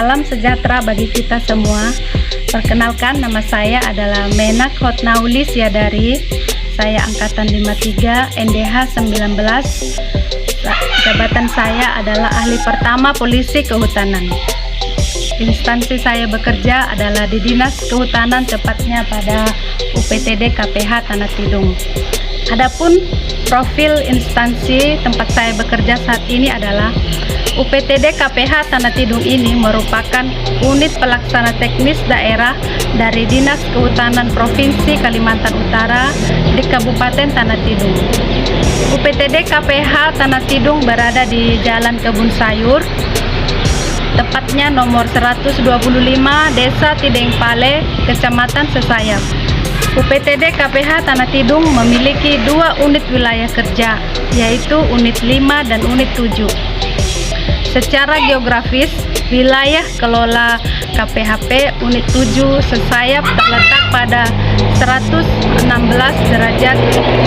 Salam sejahtera bagi kita semua. Perkenalkan, nama saya adalah Menak Hotnauli Siadari. Saya angkatan 53, NDH 19. Jabatan saya adalah ahli pertama polisi kehutanan. Instansi saya bekerja adalah di Dinas Kehutanan, tepatnya pada UPTD KPH Tanah Tidung. Adapun profil instansi tempat saya bekerja saat ini adalah UPTD KPH Tanah Tidung. Ini merupakan unit pelaksana teknis daerah dari Dinas Kehutanan Provinsi Kalimantan Utara di Kabupaten Tanah Tidung. UPTD KPH Tanah Tidung berada di Jalan Kebun Sayur, tepatnya nomor 125, Desa Tideng Pale, Kecamatan Sesayap. UPTD KPH Tanah Tidung memiliki 2 unit wilayah kerja, yaitu unit 5 dan unit 7. Secara geografis, wilayah kelola KPHP unit 7 Sesayap terletak pada 116 derajat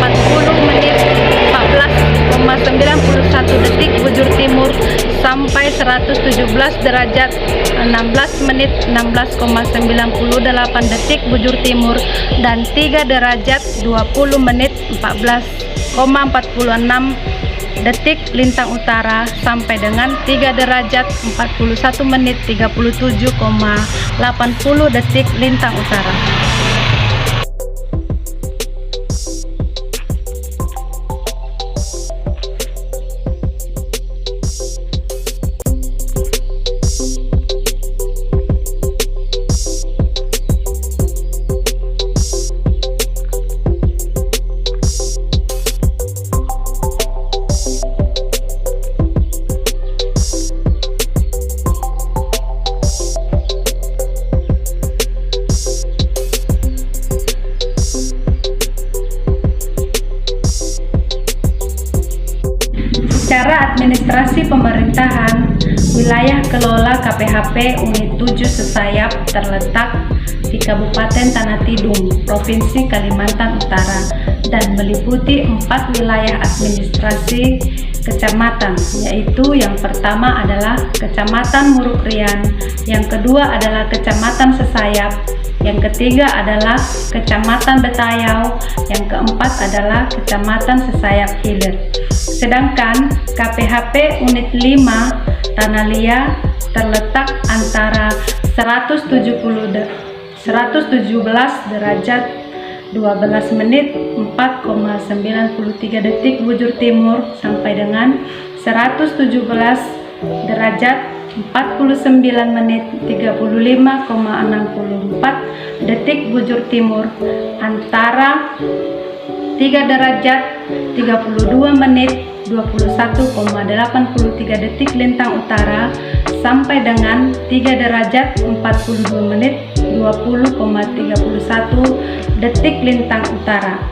40 menit 14,91 detik bujur timur sampai 117 derajat 16 menit 16,98 detik bujur timur dan 3 derajat 20 menit 14,46 detik lintang utara sampai dengan 3 derajat 41 menit 37,80 detik lintang utara. Secara administrasi pemerintahan, wilayah kelola KPHP unit 7 Sesayap terletak di Kabupaten Tanah Tidung, Provinsi Kalimantan Utara, dan meliputi 4 wilayah administrasi kecamatan, yaitu yang pertama adalah Kecamatan Murukrian, yang kedua adalah Kecamatan Sesayap, yang ketiga adalah Kecamatan Betayau, yang keempat adalah Kecamatan Sesayap Hilir. Sedangkan KPHP unit 5 Tanalia terletak antara 117 derajat 12 menit 4,93 detik bujur timur sampai dengan 117 derajat 49 menit 35,64 detik bujur timur, antara 3 derajat 32 menit 21,83 detik lintang utara sampai dengan 3 derajat 42 menit 20,31 detik lintang utara.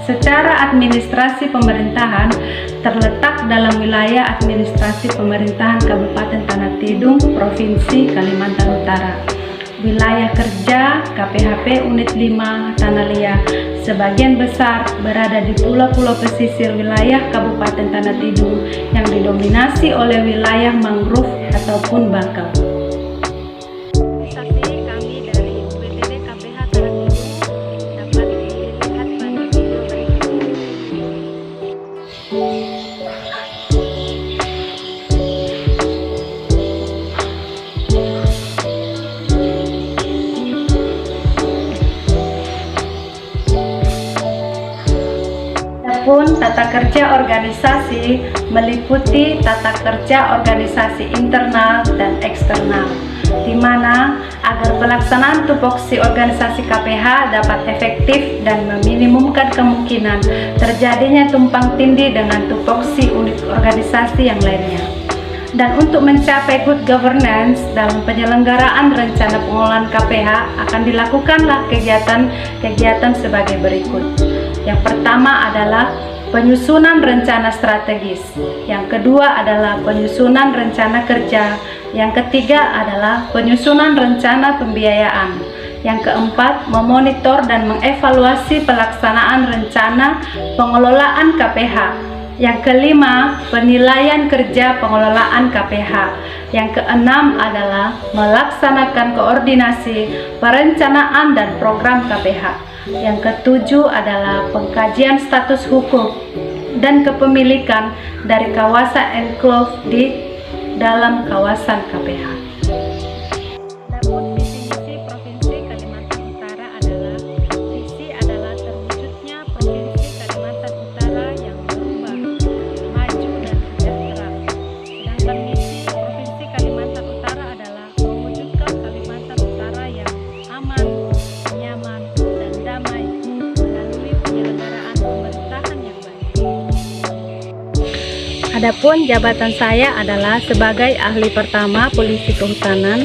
Secara administrasi pemerintahan terletak dalam wilayah administrasi pemerintahan Kabupaten Tanah Tidung, Provinsi Kalimantan Utara. Wilayah kerja KPHP unit 5 Tanalia sebagian besar berada di pulau-pulau pesisir wilayah Kabupaten Tanah Tidung yang didominasi oleh wilayah mangrove ataupun bakau. Tata kerja organisasi meliputi tata kerja organisasi internal dan eksternal, di mana agar pelaksanaan tupoksi organisasi KPH dapat efektif dan meminimumkan kemungkinan terjadinya tumpang tindih dengan tupoksi unit organisasi yang lainnya. Dan untuk mencapai good governance dalam penyelenggaraan rencana pengelolaan KPH akan dilakukanlah kegiatan sebagai berikut. Yang pertama adalah penyusunan rencana strategis, yang kedua adalah penyusunan rencana kerja, yang ketiga adalah penyusunan rencana pembiayaan, yang keempat memonitor dan mengevaluasi pelaksanaan rencana pengelolaan KPH, Yang kelima, penilaian kerja pengelolaan KPH. Yang keenam adalah melaksanakan koordinasi perencanaan dan program KPH. Yang ketujuh adalah pengkajian status hukum dan kepemilikan dari kawasan enclave di dalam kawasan KPH. Adapun visi misi Provinsi Kalimantan Utara adalah terwujudnya Provinsi Kalimantan Utara yang berubah, maju dan sejahtera. Sedangkan misi Provinsi Kalimantan Utara adalah mewujudkan Kalimantan Utara yang aman, nyaman, dan damai melalui penyelenggaraan pemerintahan yang baik. Adapun jabatan saya adalah sebagai ahli pertama polisi kehutanan,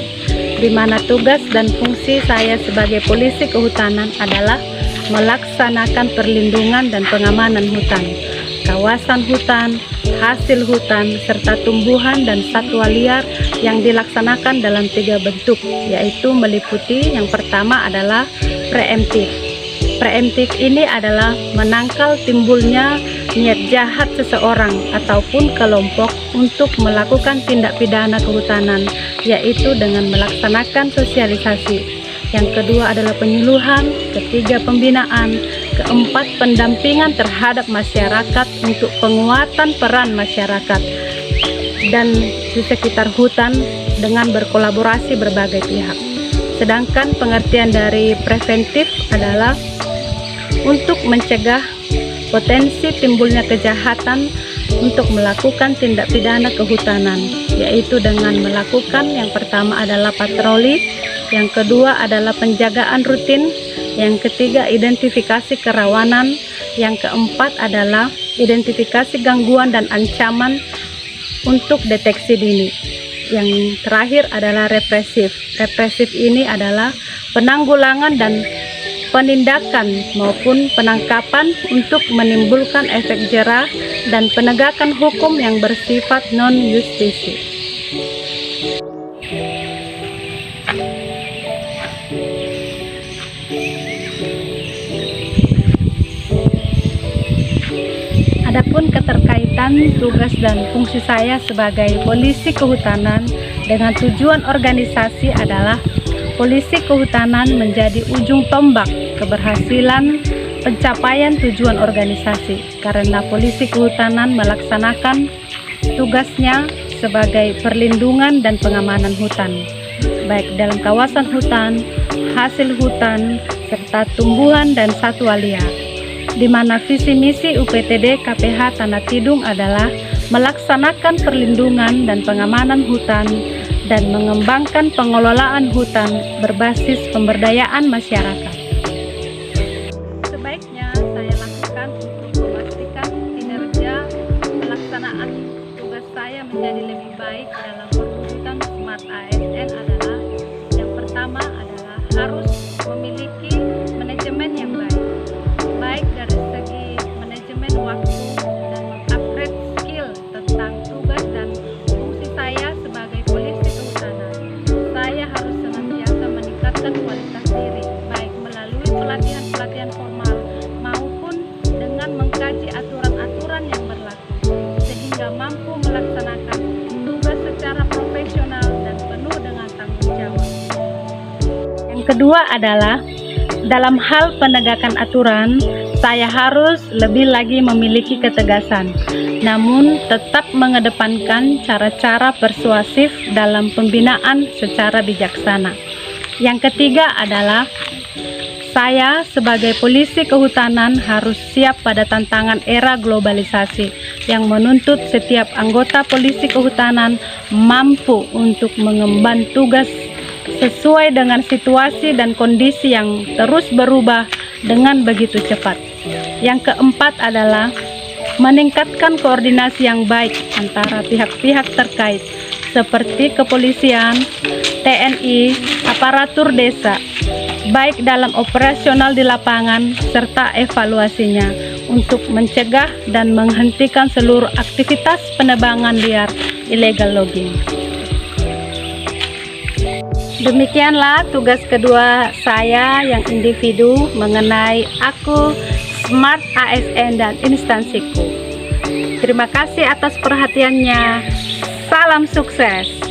di mana tugas dan fungsi saya sebagai polisi kehutanan adalah melaksanakan perlindungan dan pengamanan hutan, kawasan hutan, hasil hutan, serta tumbuhan dan satwa liar yang dilaksanakan dalam 3 bentuk, yaitu meliputi yang pertama adalah preemptif. Preemptif ini adalah menangkal timbulnya niat jahat seseorang ataupun kelompok untuk melakukan tindak pidana kehutanan, yaitu dengan melaksanakan sosialisasi. Yang kedua adalah penyuluhan, ketiga pembinaan, keempat pendampingan terhadap masyarakat untuk penguatan peran masyarakat dan di sekitar hutan dengan berkolaborasi berbagai pihak. Sedangkan pengertian dari preventif adalah untuk mencegah potensi timbulnya kejahatan untuk melakukan tindak pidana kehutanan, yaitu dengan melakukan yang pertama adalah patroli, yang kedua adalah penjagaan rutin, yang ketiga identifikasi kerawanan, yang keempat adalah identifikasi gangguan dan ancaman untuk deteksi dini. Yang terakhir adalah represif. Represif ini adalah penanggulangan dan penindakan maupun penangkapan untuk menimbulkan efek jera dan penegakan hukum yang bersifat non-justisi. Adapun keterkaitan tugas dan fungsi saya sebagai polisi kehutanan dengan tujuan organisasi adalah polisi kehutanan menjadi ujung tombak keberhasilan pencapaian tujuan organisasi, karena polisi kehutanan melaksanakan tugasnya sebagai perlindungan dan pengamanan hutan, baik dalam kawasan hutan, hasil hutan, serta tumbuhan dan satwa liar, di mana visi misi UPTD KPH Tanah Tidung adalah melaksanakan perlindungan dan pengamanan hutan dan mengembangkan pengelolaan hutan berbasis pemberdayaan masyarakat. Sebaiknya saya lakukan untuk memastikan kinerja pelaksanaan tugas saya menjadi lebih baik dalam perwujudan Smart ASN adalah yang pertama adalah harus memiliki manajemen yang baik dari segi manajemen waktu dan mengupgrade skill tentang tugas dan fungsi saya sebagai polisi kehutanan. Saya harus senantiasa meningkatkan kualitas diri, baik melalui pelatihan-pelatihan formal maupun dengan mengkaji aturan-aturan yang berlaku, sehingga mampu melaksanakan tugas secara profesional dan penuh dengan tanggung jawab. Yang kedua adalah dalam hal penegakan aturan, saya harus lebih lagi memiliki ketegasan, namun tetap mengedepankan cara-cara persuasif dalam pembinaan secara bijaksana. Yang ketiga adalah saya sebagai polisi kehutanan harus siap pada tantangan era globalisasi yang menuntut setiap anggota polisi kehutanan mampu untuk mengemban tugas sesuai dengan situasi dan kondisi yang terus berubah dengan begitu cepat. Yang keempat adalah meningkatkan koordinasi yang baik antara pihak-pihak terkait seperti kepolisian, TNI, aparatur desa, baik dalam operasional di lapangan serta evaluasinya untuk mencegah dan menghentikan seluruh aktivitas penebangan liar illegal logging. Demikianlah tugas kedua saya yang individu mengenai aku, Smart ASN dan instansiku. Terima kasih atas perhatiannya. Salam sukses.